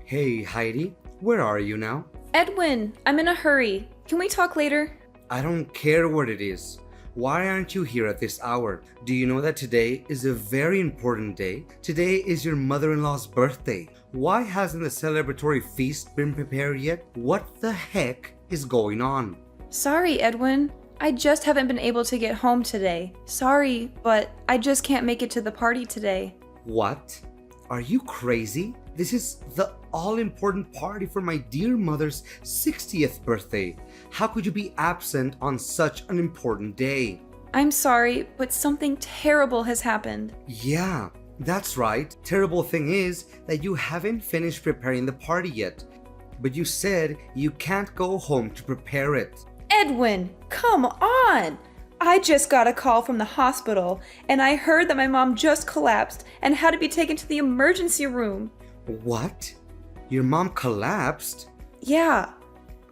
Hey Heidi, where are you now? Edwin, I'm in a hurry. Can we talk later? I don't care what it is. Why aren't you here at this hour? Do you know that today is a very important day? Today is your mother-in-law's birthday. Why hasn't the celebratory feast been prepared yet? What the heck is going on? Sorry, Edwin. I just haven't been able to get home today. Sorry, but I just can't make it to the party today. What? Are you crazy? This is the all-important party for my dear mother's 60th birthday. How could you be absent on such an important day? I'm sorry, but something terrible has happened. Yeah, that's right. Terrible thing is that you haven't finished preparing the party yet. But you said you can't go home to prepare it. Edwin, come on! I just got a call from the hospital, and I heard that my mom just collapsed and had to be taken to the emergency room. What? Your mom collapsed? Yeah.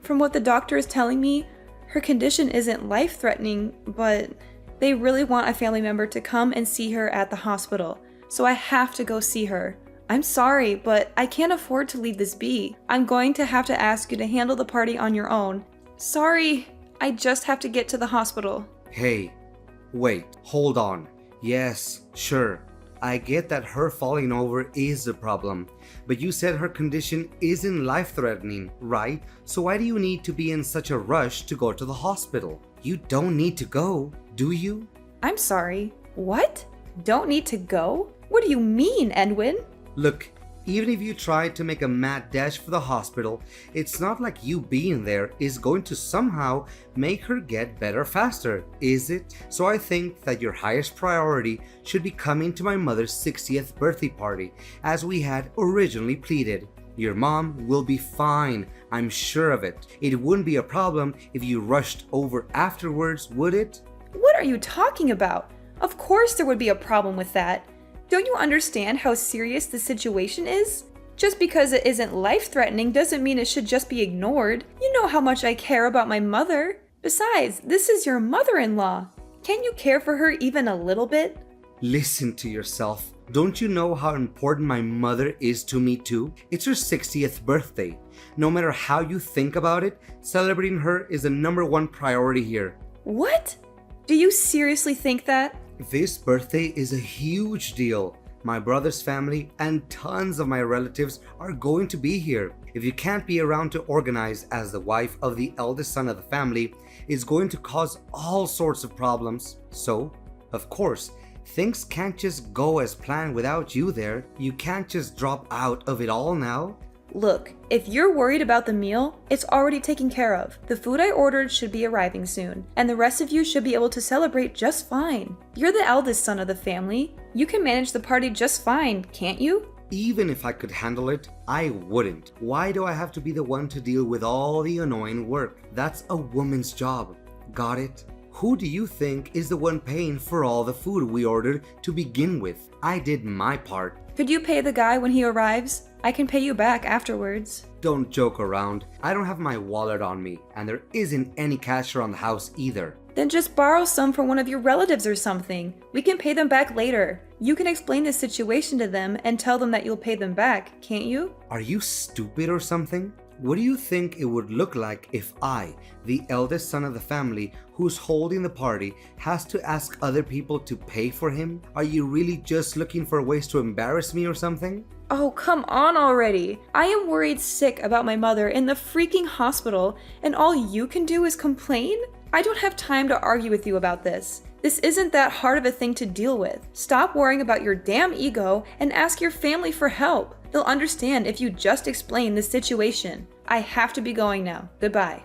From what the doctor is telling me, her condition isn't life-threatening, but they really want a family member to come and see her at the hospital, so I have to go see her. I'm sorry, but I can't afford to leave this be. I'm going to have to ask you to handle the party on your own. Sorry, I just have to get to the hospital. Hey, wait, hold on. Yes, sure. I get that her falling over is the problem, but you said her condition isn't life-threatening, right? So why do you need to be in such a rush to go to the hospital? You don't need to go, do you? I'm sorry. What? Don't need to go? What do you mean, Edwin? Look, even if you tried to make a mad dash for the hospital, it's not like you being there is going to somehow make her get better faster, is it? So I think that your highest priority should be coming to my mother's 60th birthday party, as we had originally pleaded. Your mom will be fine, I'm sure of it. It wouldn't be a problem if you rushed over afterwards, would it? What are you talking about? Of course there would be a problem with that. Don't you understand how serious the situation is? Just because it isn't life-threatening doesn't mean it should just be ignored. You know how much I care about my mother. Besides, this is your mother-in-law. Can't you care for her even a little bit? Listen to yourself. Don't you know how important my mother is to me too? It's her 60th birthday. No matter how you think about it, celebrating her is the #1 priority here. What? Do you seriously think that? This birthday is a huge deal. My brother's family and tons of my relatives are going to be here. If you can't be around to organize as the wife of the eldest son of the family, it's going to cause all sorts of problems. So, of course, things can't just go as planned without you there. You can't just drop out of it all now. Look, if you're worried about the meal, it's already taken care of. The food I ordered should be arriving soon, and the rest of you should be able to celebrate just fine. You're the eldest son of the family. You can manage the party just fine, can't you? Even if I could handle it, I wouldn't. Why do I have to be the one to deal with all the annoying work? That's a woman's job. Got it? Who do you think is the one paying for all the food we ordered to begin with? I did my part. Could you pay the guy when he arrives? I can pay you back afterwards. Don't joke around. I don't have my wallet on me, and there isn't any cash around the house either. Then just borrow some from one of your relatives or something. We can pay them back later. You can explain the situation to them and tell them that you'll pay them back, can't you? Are you stupid or something? What do you think it would look like if I, the eldest son of the family who's holding the party, has to ask other people to pay for him? Are you really just looking for ways to embarrass me or something? Oh, come on already. I am worried sick about my mother in the freaking hospital, and all you can do is complain? I don't have time to argue with you about this. This isn't that hard of a thing to deal with. Stop worrying about your damn ego and ask your family for help. They'll understand if you just explain the situation. I have to be going now. Goodbye.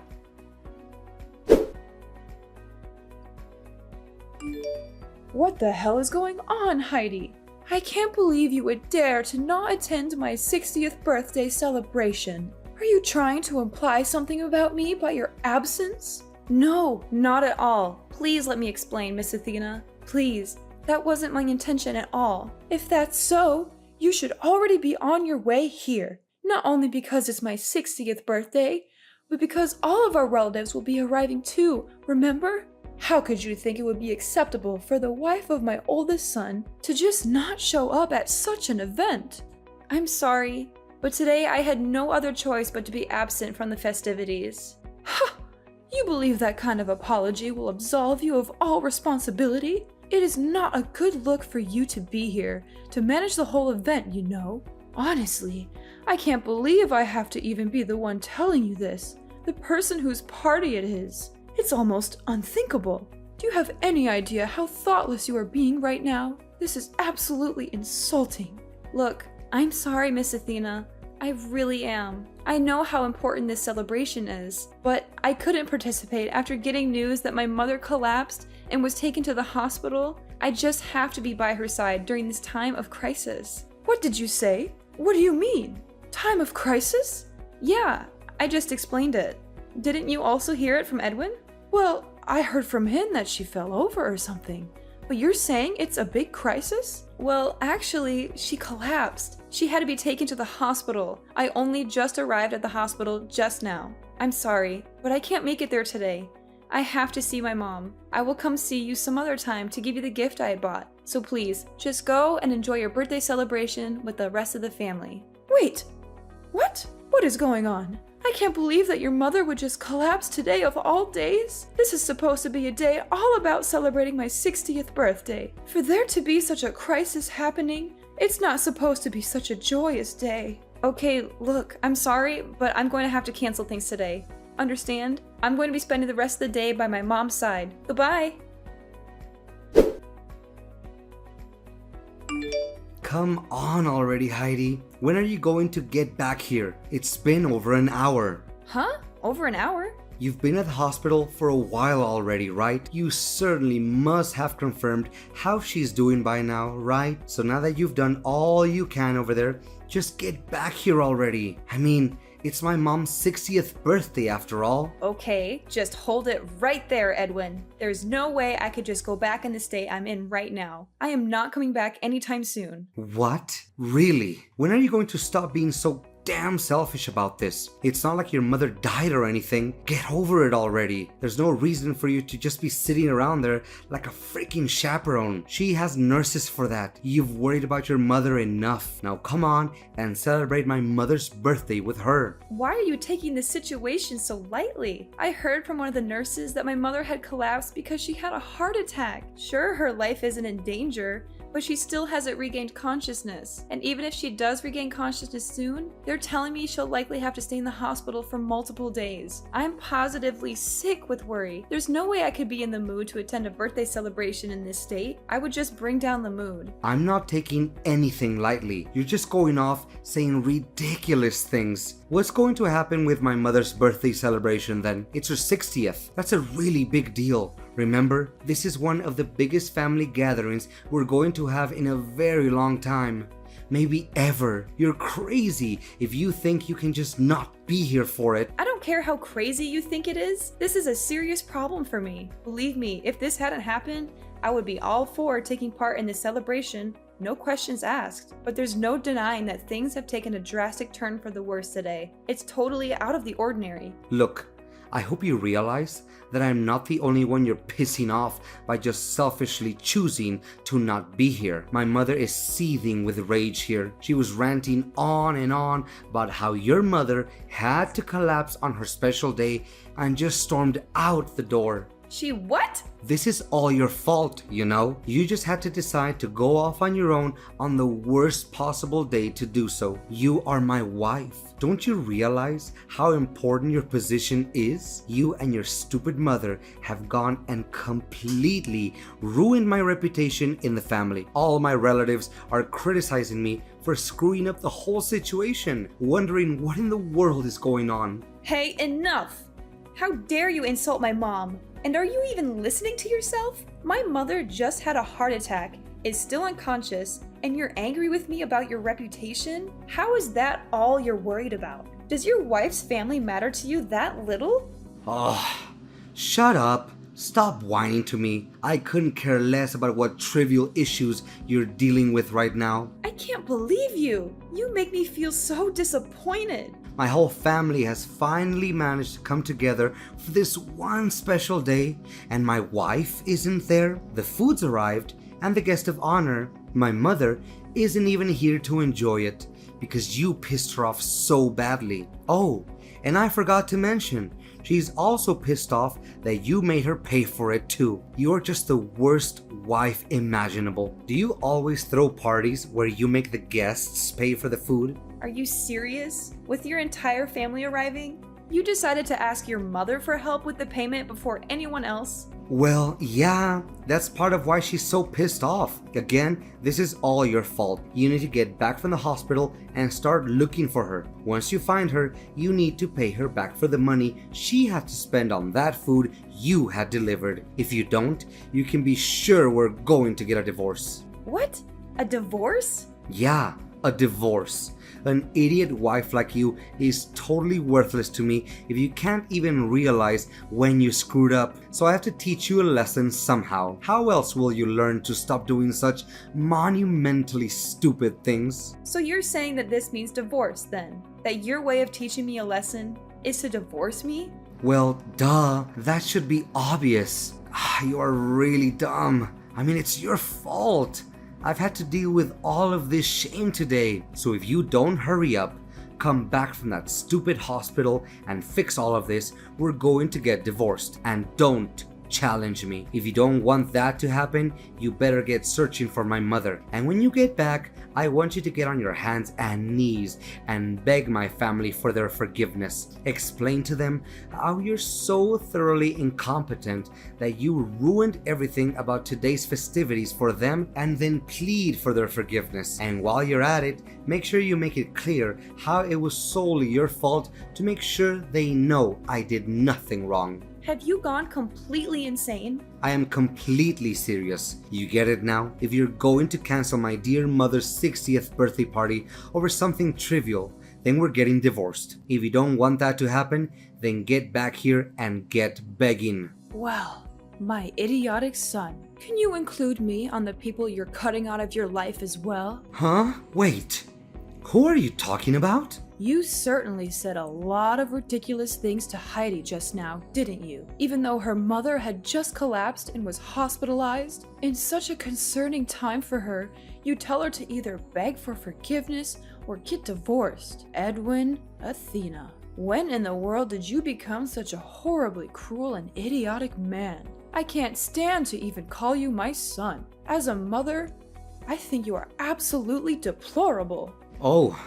What the hell is going on, Heidi? I can't believe you would dare to not attend my 60th birthday celebration. Are you trying to imply something about me by your absence? No, not at all. Please let me explain, Miss Athena. Please, that wasn't my intention at all. If that's so, you should already be on your way here. Not only because it's my 60th birthday, but because all of our relatives will be arriving too, remember? How could you think it would be acceptable for the wife of my oldest son to just not show up at such an event? I'm sorry. but today I had no other choice but to be absent from the festivities. Ha! You believe that kind of apology will absolve you of all responsibility? It is not a good look for you to be here, to manage the whole event, you know. Honestly, I can't believe I have to even be the one telling you this, the person whose party it is. It's almost unthinkable. Do you have any idea how thoughtless you are being right now? This is absolutely insulting. Look, I'm sorry, Miss Athena. I really am. I know how important this celebration is, but I couldn't participate after getting news that my mother collapsed and was taken to the hospital. I just have to be by her side during this time of crisis. What did you say? What do you mean? Time of crisis? Yeah, I just explained it. Didn't you also hear it from Edwin? Well, I heard from him that she fell over or something. But you're saying it's a big crisis? Well, actually, she collapsed. She had to be taken to the hospital. I only just arrived at the hospital just now. I'm sorry, but I can't make it there today. I have to see my mom. I will come see you some other time to give you the gift I had bought. So please, just go and enjoy your birthday celebration with the rest of the family. Wait! What? What is going on? I can't believe that your mother would just collapse today of all days. This is supposed to be a day all about celebrating my 60th birthday. For there to be such a crisis happening, it's not supposed to be such a joyous day. Okay, look, I'm sorry, but I'm going to have to cancel things today. Understand? I'm going to be spending the rest of the day by my mom's side. Goodbye! Come on already, Heidi. When are you going to get back here? It's been over an hour. Huh? Over an hour? You've been at the hospital for a while already, right? You certainly must have confirmed how she's doing by now, right? So now that you've done all you can over there, just get back here already. I mean, it's my mom's 60th birthday after all. Okay, just hold it right there, Edwin. There's no way I could just go back in the state I'm in right now. I am not coming back anytime soon. What? Really? When are you going to stop being so damn selfish about this? It's not like your mother died or anything. Get over it already. There's no reason for you to just be sitting around there like a freaking chaperone. She has nurses for that. You've worried about your mother enough. Now come on and celebrate my mother's birthday with her. Why are you taking this situation so lightly? I heard from one of the nurses that my mother had collapsed because she had a heart attack. Sure, her life isn't in danger, but she still hasn't regained consciousness. And even if she does regain consciousness soon, they're telling me she'll likely have to stay in the hospital for multiple days. I'm positively sick with worry. There's no way I could be in the mood to attend a birthday celebration in this state. I would just bring down the mood. I'm not taking anything lightly. You're just going off saying ridiculous things. What's going to happen with my mother's birthday celebration then? It's her 60th. That's a really big deal. Remember, this is one of the biggest family gatherings we're going to have in a very long time. Maybe ever. You're crazy if you think you can just not be here for it. I don't care how crazy you think it is. This is a serious problem for me. Believe me, if this hadn't happened, I would be all for taking part in this celebration. No questions asked. But there's no denying that things have taken a drastic turn for the worse today. It's totally out of the ordinary. Look, I hope you realize that I'm not the only one you're pissing off by just selfishly choosing to not be here. My mother is seething with rage here. She was ranting on and on about how your mother had to collapse on her special day and just stormed out the door. She what? This is all your fault, you know? You just had to decide to go off on your own on the worst possible day to do so. You are my wife. Don't you realize how important your position is? You and your stupid mother have gone and completely ruined my reputation in the family. All my relatives are criticizing me for screwing up the whole situation, wondering what in the world is going on. Hey, enough! How dare you insult my mom? And are you even listening to yourself? My mother just had a heart attack, is still unconscious, and you're angry with me about your reputation? How is that all you're worried about? Does your wife's family matter to you that little? Shut up. Stop whining to me. I couldn't care less about what trivial issues you're dealing with right now. I can't believe you. You make me feel so disappointed. My whole family has finally managed to come together for this one special day, and my wife isn't there. The food's arrived, and the guest of honor, my mother, isn't even here to enjoy it. because you pissed her off so badly. Oh, and I forgot to mention, she's also pissed off that you made her pay for it too. You're just the worst wife imaginable. Do you always throw parties where you make the guests pay for the food? Are you serious? With your entire family arriving? You decided to ask your mother for help with the payment before anyone else? Well, yeah, that's part of why she's so pissed off. Again, this is all your fault. You need to get back from the hospital and start looking for her. Once you find her, you need to pay her back for the money she had to spend on that food you had delivered. If you don't, you can be sure we're going to get a divorce. What? A divorce? Yeah, a divorce. An idiot wife like you is totally worthless to me if you can't even realize when you screwed up. So I have to teach you a lesson somehow. How else will you learn to stop doing such monumentally stupid things? So you're saying that this means divorce then? That your way of teaching me a lesson is to divorce me? Well, duh. That should be obvious. You are really dumb. I mean, it's your fault. I've had to deal with all of this shame today. So if you don't hurry up, come back from that stupid hospital and fix all of this, we're going to get divorced. And don't challenge me. If you don't want that to happen, you better get searching for my mother. And when you get back, I want you to get on your hands and knees and beg my family for their forgiveness. Explain to them how you're so thoroughly incompetent that you ruined everything about today's festivities for them, and then plead for their forgiveness. And while you're at it, make sure you make it clear how it was solely your fault, to make sure they know I did nothing wrong. Have you gone completely insane? I am completely serious. You get it now? If you're going to cancel my dear mother's 60th birthday party over something trivial, then we're getting divorced. If you don't want that to happen, then get back here and get begging. Well, my idiotic son. Can you include me on the people you're cutting out of your life as well? Huh? Wait. Who are you talking about? You certainly said a lot of ridiculous things to Heidi just now, didn't you? Even though her mother had just collapsed and was hospitalized? In such a concerning time for her, you tell her to either beg for forgiveness or get divorced. Edwin, Athena, when in the world did you become such a horribly cruel and idiotic man? I can't stand to even call you my son. As a mother, I think you are absolutely deplorable. Oh.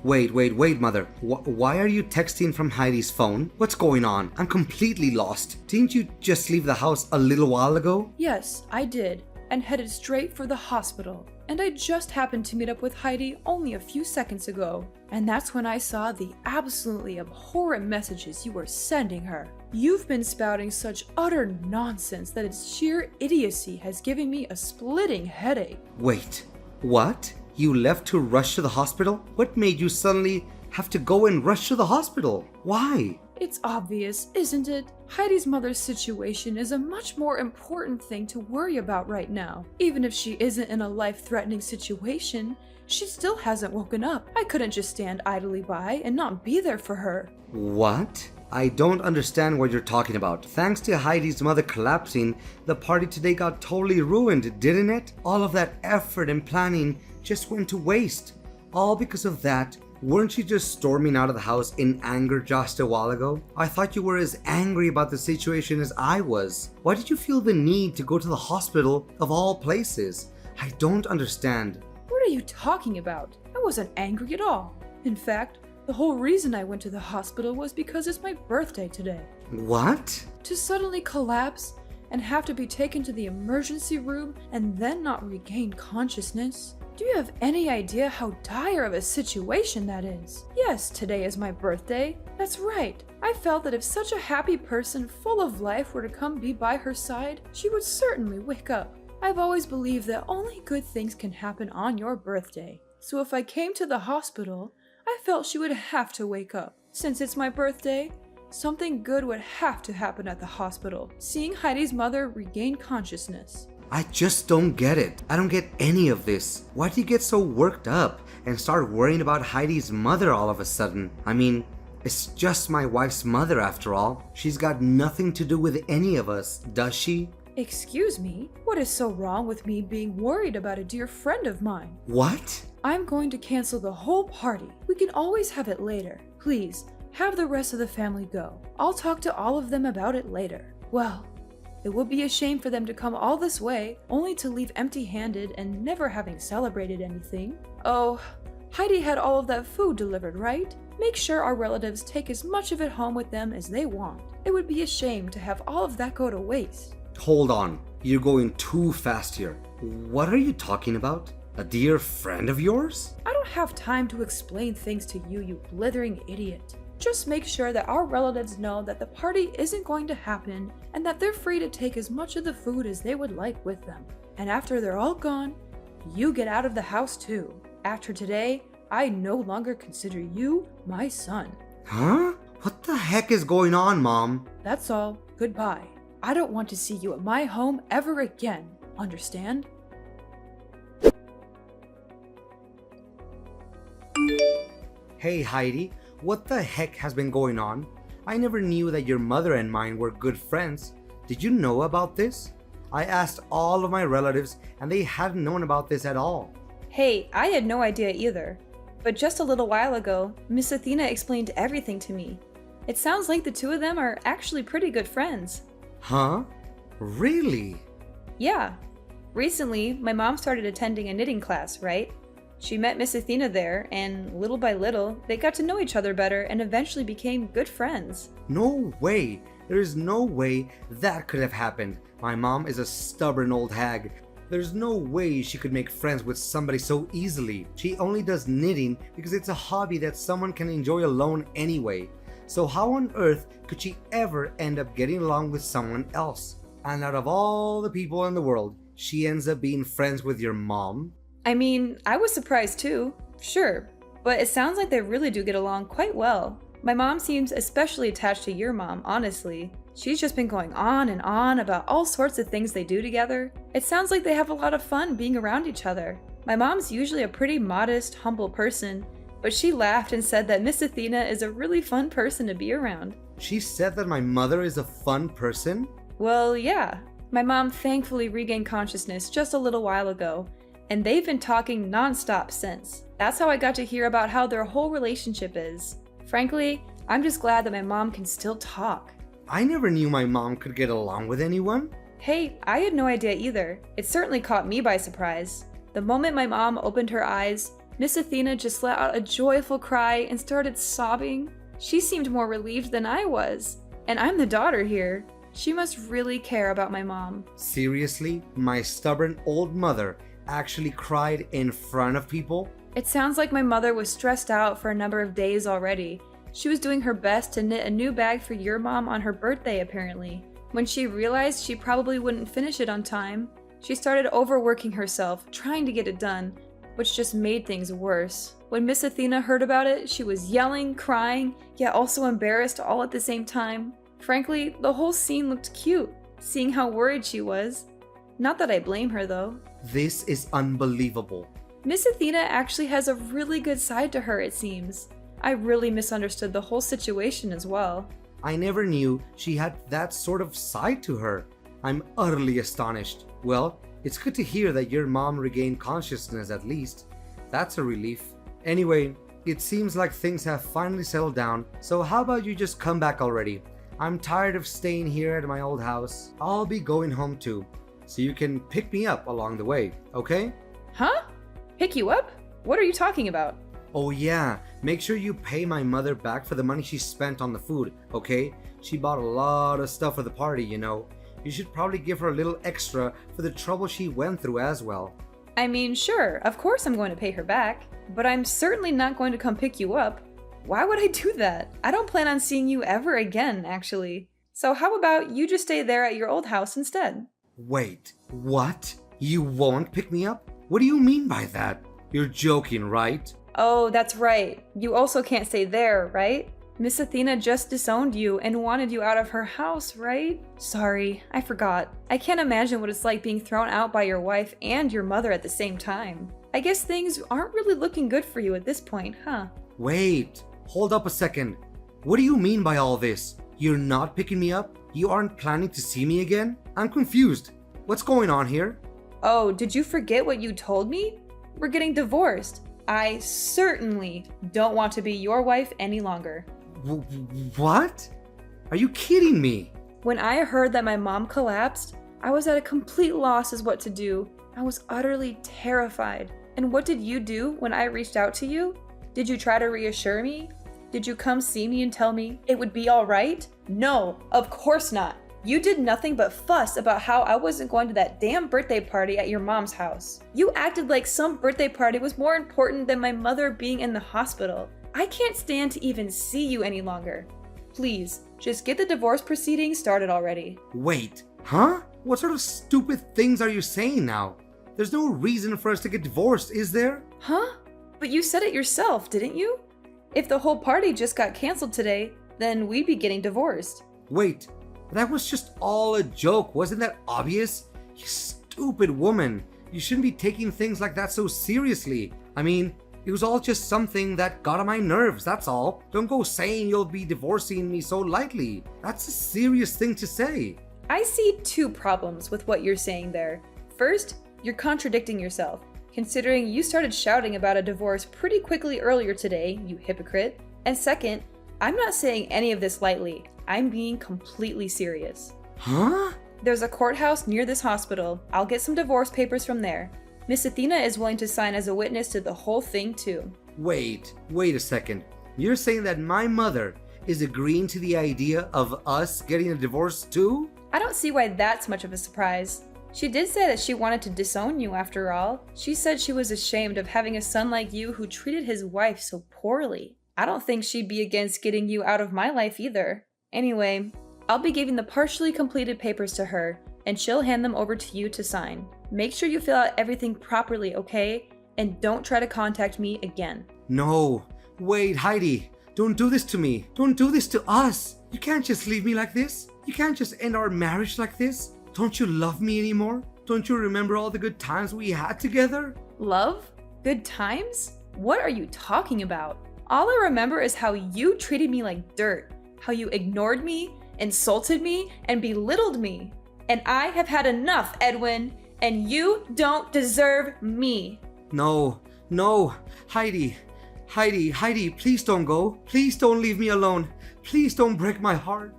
Wait, mother. Why are you texting from Heidi's phone? What's going on? I'm completely lost. Didn't you just leave the house a little while ago? Yes, I did, and headed straight for the hospital. And I just happened to meet up with Heidi only a few seconds ago. And that's when I saw the absolutely abhorrent messages you were sending her. You've been spouting such utter nonsense that its sheer idiocy has given me a splitting headache. Wait, what? You left to rush to the hospital? What made you suddenly have to go and rush to the hospital? Why? It's obvious, isn't it? Heidi's mother's situation is a much more important thing to worry about right now. Even if she isn't in a life-threatening situation, she still hasn't woken up. I couldn't just stand idly by and not be there for her. What? I don't understand what you're talking about. Thanks to Heidi's mother collapsing, the party today got totally ruined, didn't it? All of that effort and planning just went to waste. All because of that. Weren't you just storming out of the house in anger just a while ago? I thought you were as angry about the situation as I was. Why did you feel the need to go to the hospital of all places? I don't understand. What are you talking about? I wasn't angry at all. In fact, the whole reason I went to the hospital was because it's my birthday today. What? To suddenly collapse and have to be taken to the emergency room and then not regain consciousness? Do you have any idea how dire of a situation that is? Yes, today is my birthday. That's right. I felt that if such a happy person full of life were to come be by her side, she would certainly wake up. I've always believed that only good things can happen on your birthday. So if I came to the hospital, I felt she would have to wake up. Since it's my birthday, something good would have to happen at the hospital, seeing Heidi's mother regain consciousness. I just don't get it. I don't get any of this. Why do you get so worked up and start worrying about Heidi's mother all of a sudden? I mean, it's just my wife's mother after all. She's got nothing to do with any of us, does she? Excuse me? What is so wrong with me being worried about a dear friend of mine? What? I'm going to cancel the whole party. We can always have it later. Please, have the rest of the family go. I'll talk to all of them about it later. Well, it would be a shame for them to come all this way, only to leave empty-handed and never having celebrated anything. Oh, Heidi had all of that food delivered, right? Make sure our relatives take as much of it home with them as they want. It would be a shame to have all of that go to waste. Hold on. You're going too fast here. What are you talking about? A dear friend of yours? I don't have time to explain things to you, you blithering idiot. Just make sure that our relatives know that the party isn't going to happen and that they're free to take as much of the food as they would like with them. And after they're all gone, you get out of the house too. After today, I no longer consider you my son. Huh? What the heck is going on, Mom? That's all. Goodbye. I don't want to see you at my home ever again. Understand? Hey Heidi, what the heck has been going on? I never knew that your mother and mine were good friends. Did you know about this? I asked all of my relatives and they hadn't known about this at all. Hey, I had no idea either. But just a little while ago, Miss Athena explained everything to me. It sounds like the two of them are actually pretty good friends. Huh? Really? Yeah. Recently, my mom started attending a knitting class, right? She met Miss Athena there, and little by little, they got to know each other better and eventually became good friends. No way. There is no way that could have happened. My mom is a stubborn old hag. There's no way she could make friends with somebody so easily. She only does knitting because it's a hobby that someone can enjoy alone anyway. So how on earth could she ever end up getting along with someone else? And out of all the people in the world, she ends up being friends with your mom? I mean, I was surprised too, sure, but it sounds like they really do get along quite well. My mom seems especially attached to your mom, honestly. She's just been going on and on about all sorts of things they do together. It sounds like they have a lot of fun being around each other. My mom's usually a pretty modest, humble person, but she laughed and said that Miss Athena is a really fun person to be around. She said that my mother is a fun person? Well, yeah. My mom thankfully regained consciousness just a little while ago, and they've been talking non-stop since. That's how I got to hear about how their whole relationship is. Frankly, I'm just glad that my mom can still talk. I never knew my mom could get along with anyone. Hey, I had no idea either. It certainly caught me by surprise. The moment my mom opened her eyes, Miss Athena just let out a joyful cry and started sobbing. She seemed more relieved than I was. And I'm the daughter here. She must really care about my mom. Seriously? My stubborn old mother actually cried in front of people? It sounds like my mother was stressed out for a number of days already. She was doing her best to knit a new bag for your mom on her birthday, apparently. When she realized she probably wouldn't finish it on time, she started overworking herself, trying to get it done, which just made things worse. When Miss Athena heard about it, she was yelling, crying, yet also embarrassed all at the same time. Frankly, the whole scene looked cute, seeing how worried she was. Not that I blame her, though. This is unbelievable. Miss Athena actually has a really good side to her, it seems. I really misunderstood the whole situation as well. I never knew she had that sort of side to her. I'm utterly astonished. Well, it's good to hear that your mom regained consciousness at least. That's a relief. Anyway, it seems like things have finally settled down, so how about you just come back already? I'm tired of staying here at my old house. I'll be going home too, so you can pick me up along the way, okay? Huh? Pick you up? What are you talking about? Oh yeah, make sure you pay my mother back for the money she spent on the food, okay? She bought a lot of stuff for the party, you know. You should probably give her a little extra for the trouble she went through as well. I mean, sure, of course I'm going to pay her back, but I'm certainly not going to come pick you up. Why would I do that? I don't plan on seeing you ever again, actually. So how about you just stay there at your old house instead? Wait, what? You won't pick me up? What do you mean by that? You're joking, right? Oh, that's right. You also can't stay there, right? Miss Athena just disowned you and wanted you out of her house, right? Sorry, I forgot. I can't imagine what it's like being thrown out by your wife and your mother at the same time. I guess things aren't really looking good for you at this point, huh? Wait, hold up a second. What do you mean by all this? You're not picking me up? You aren't planning to see me again? I'm confused. What's going on here? Oh, did you forget what you told me? We're getting divorced. I certainly don't want to be your wife any longer. What? Are you kidding me? When I heard that my mom collapsed, I was at a complete loss as what to do. I was utterly terrified. And what did you do when I reached out to you? Did you try to reassure me? Did you come see me and tell me it would be all right? No, of course not. You did nothing but fuss about how I wasn't going to that damn birthday party at your mom's house. You acted like some birthday party was more important than my mother being in the hospital. I can't stand to even see you any longer. Please, just get the divorce proceedings started already. Wait, huh? What sort of stupid things are you saying now? There's no reason for us to get divorced, is there? Huh? But you said it yourself, didn't you? If the whole party just got canceled today, then we'd be getting divorced. Wait, that was just all a joke, wasn't that obvious? You stupid woman. You shouldn't be taking things like that so seriously. I mean, it was all just something that got on my nerves, that's all. Don't go saying you'll be divorcing me so lightly. That's a serious thing to say. I see two problems with what you're saying there. First, you're contradicting yourself, considering you started shouting about a divorce pretty quickly earlier today, you hypocrite. And second, I'm not saying any of this lightly. I'm being completely serious. Huh? There's a courthouse near this hospital. I'll get some divorce papers from there. Miss Athena is willing to sign as a witness to the whole thing too. Wait a second. You're saying that my mother is agreeing to the idea of us getting a divorce too? I don't see why that's much of a surprise. She did say that she wanted to disown you after all. She said she was ashamed of having a son like you who treated his wife so poorly. I don't think she'd be against getting you out of my life either. Anyway, I'll be giving the partially completed papers to her, and she'll hand them over to you to sign. Make sure you fill out everything properly, okay? And don't try to contact me again. No. Wait, Heidi. Don't do this to me. Don't do this to us. You can't just leave me like this. You can't just end our marriage like this. Don't you love me anymore? Don't you remember all the good times we had together? Love? Good times? What are you talking about? All I remember is how you treated me like dirt. How you ignored me, insulted me, and belittled me. And I have had enough, Edwin, and you don't deserve me. No, Heidi, please don't go. Please don't leave me alone. Please don't break my heart.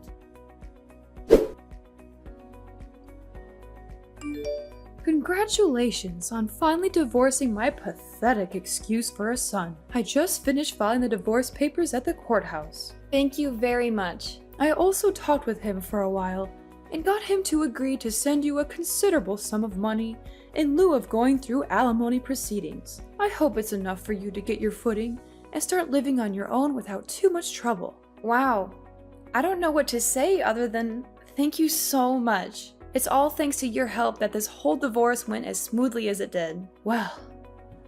Congratulations on finally divorcing my pathetic excuse for a son. I just finished filing the divorce papers at the courthouse. Thank you very much. I also talked with him for a while and got him to agree to send you a considerable sum of money in lieu of going through alimony proceedings. I hope it's enough for you to get your footing and start living on your own without too much trouble. Wow. I don't know what to say other than thank you so much. It's all thanks to your help that this whole divorce went as smoothly as it did. Well,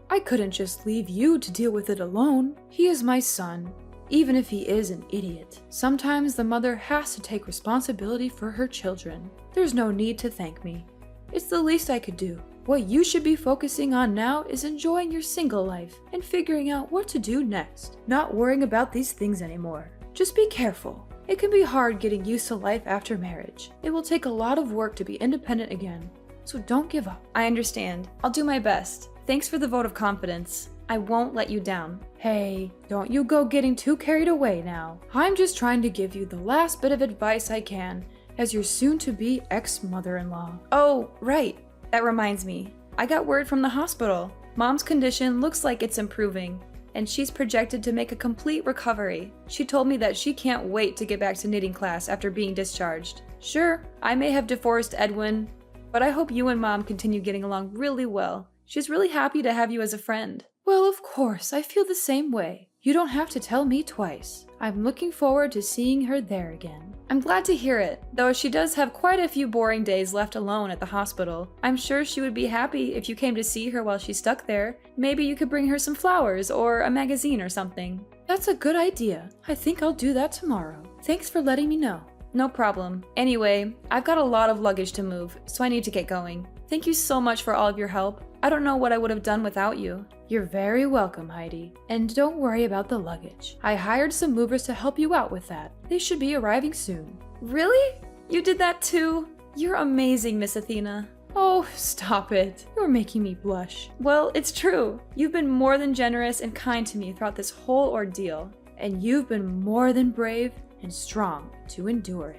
I couldn't just leave you to deal with it alone. He is my son, even if he is an idiot. Sometimes the mother has to take responsibility for her children. There's no need to thank me. It's the least I could do. What you should be focusing on now is enjoying your single life and figuring out what to do next. Not worrying about these things anymore. Just be careful. It can be hard getting used to life after marriage. It will take a lot of work to be independent again. So don't give up. I understand. I'll do my best. Thanks for the vote of confidence. I won't let you down. Hey, don't you go getting too carried away now. I'm just trying to give you the last bit of advice I can as your soon-to-be ex-mother-in-law. Oh, right. That reminds me. I got word from the hospital. Mom's condition looks like it's improving, and she's projected to make a complete recovery. She told me that she can't wait to get back to knitting class after being discharged. Sure, I may have divorced Edwin, but I hope you and Mom continue getting along really well. She's really happy to have you as a friend. Well, of course, I feel the same way. You don't have to tell me twice. I'm looking forward to seeing her there again. I'm glad to hear it, though she does have quite a few boring days left alone at the hospital. I'm sure she would be happy if you came to see her while she's stuck there. Maybe you could bring her some flowers or a magazine or something. That's a good idea. I think I'll do that tomorrow. Thanks for letting me know. No problem. Anyway, I've got a lot of luggage to move, so I need to get going. Thank you so much for all of your help. I don't know what I would have done without you. You're very welcome, Heidi. And don't worry about the luggage. I hired some movers to help you out with that. They should be arriving soon. Really? You did that too? You're amazing, Miss Athena. Oh, stop it. You're making me blush. Well, it's true. You've been more than generous and kind to me throughout this whole ordeal, and you've been more than brave and strong to endure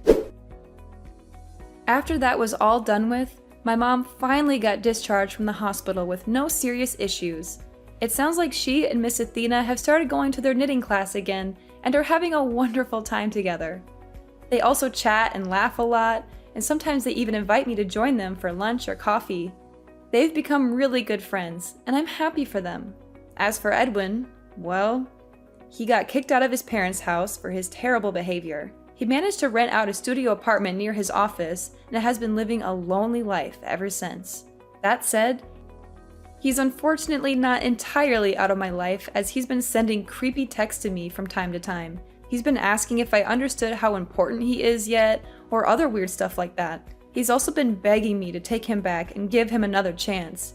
it. After that was all done with, my mom finally got discharged from the hospital with no serious issues. It sounds like she and Miss Athena have started going to their knitting class again and are having a wonderful time together. They also chat and laugh a lot, and sometimes they even invite me to join them for lunch or coffee. They've become really good friends, and I'm happy for them. As for Edwin, well, he got kicked out of his parents' house for his terrible behavior. He managed to rent out a studio apartment near his office and has been living a lonely life ever since. That said, he's unfortunately not entirely out of my life, as he's been sending creepy texts to me from time to time. He's been asking if I understood how important he is yet, or other weird stuff like that. He's also been begging me to take him back and give him another chance.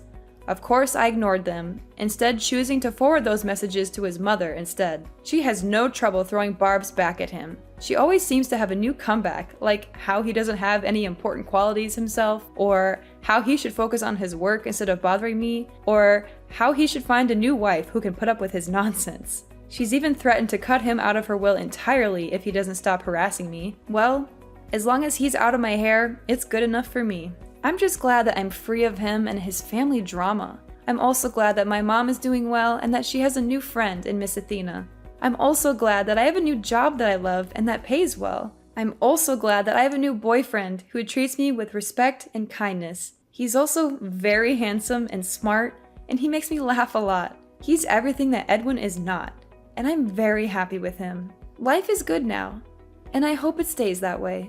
Of course, I ignored them, instead choosing to forward those messages to his mother instead. She has no trouble throwing barbs back at him. She always seems to have a new comeback, like how he doesn't have any important qualities himself, or how he should focus on his work instead of bothering me, or how he should find a new wife who can put up with his nonsense. She's even threatened to cut him out of her will entirely if he doesn't stop harassing me. Well, as long as he's out of my hair, it's good enough for me. I'm just glad that I'm free of him and his family drama. I'm also glad that my mom is doing well and that she has a new friend in Miss Athena. I'm also glad that I have a new job that I love and that pays well. I'm also glad that I have a new boyfriend who treats me with respect and kindness. He's also very handsome and smart, and he makes me laugh a lot. He's everything that Edwin is not, and I'm very happy with him. Life is good now, and I hope it stays that way.